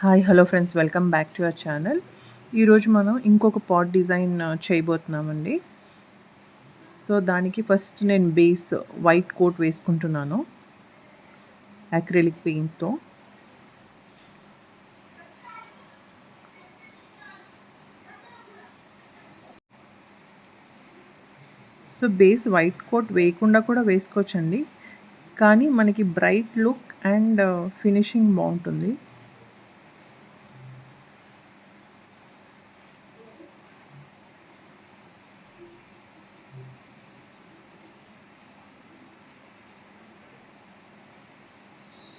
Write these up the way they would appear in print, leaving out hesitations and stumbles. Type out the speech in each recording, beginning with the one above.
Hi hello friends, welcome back to our channel. ఈరోజు మనం ఇంకొక పాట్ డిజైన్ చేయబోతున్నామండి. సో దానికి ఫస్ట్ నేను బేస్ వైట్ కోట్ వేసుకుంటున్నాను అక్రిలిక్ పెయింట్తో. సో బేస్ వైట్ కోట్ వేయకుండా కూడా వేసుకోవచ్చండి, కానీ మనకి బ్రైట్ లుక్ అండ్ ఫినిషింగ్ బాగుంటుంది.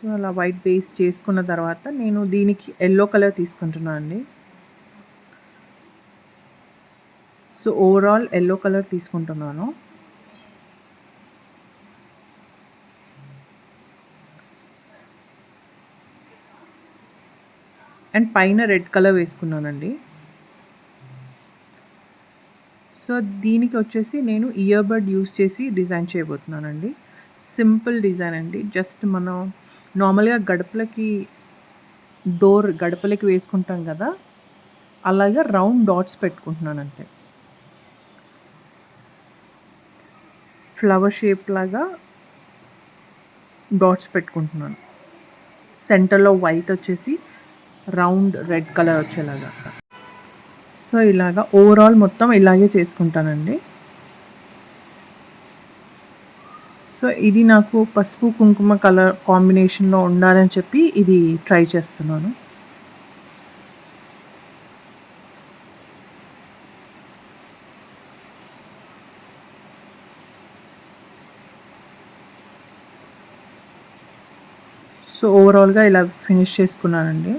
సో అలా వైట్ బేస్ చేసుకున్న తర్వాత నేను దీనికి ఎల్లో కలర్ తీసుకుంటున్నాను అండి. సో ఓవరాల్ ఎల్లో కలర్ తీసుకుంటున్నాను. అండ్ పైన రెడ్ కలర్ వేసుకున్నానండి. సో దీనికి వచ్చేసి నేను ఇయర్ బడ్ యూస్ చేసి డిజైన్ చేయబోతున్నానండి. సింపుల్ డిజైన్ అండి. జస్ట్ మనం నార్మల్గా గడపలకి వేసుకుంటాం కదా, అలాగా రౌండ్ డాట్స్ పెట్టుకుంటున్నాను అంతే. ఫ్లవర్ షేప్ లాగా డాట్స్ పెట్టుకుంటున్నాను. సెంటర్లో వైట్ వచ్చేసి రౌండ్ రెడ్ కలర్ వచ్చేలాగా. సో ఇలాగా ఓవరాల్ మొత్తం ఇలాగే చేసుకుంటానండి. సో ఇది నాకు పసుపు కుంకుమ కలర్ కాంబినేషన్లో ఉండాలని చెప్పి ఇది ట్రై చేస్తున్నాను. సో ఓవరాల్గా ఇలా ఫినిష్ చేసుకున్నానండి.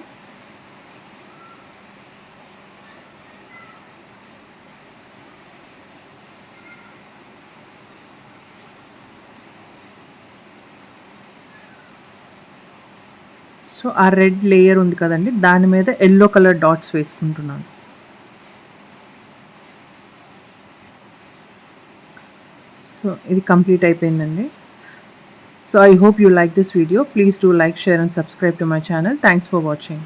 సో ఆ రెడ్ లేయర్ ఉంది కదండి, దాని మీద ఎల్లో కలర్ డాట్స్ వేసుకుంటున్నాను. సో ఇది కంప్లీట్ అయిపోయిందండి. So I hope you like this video. Please do like, share and subscribe to my channel. Thanks for watching.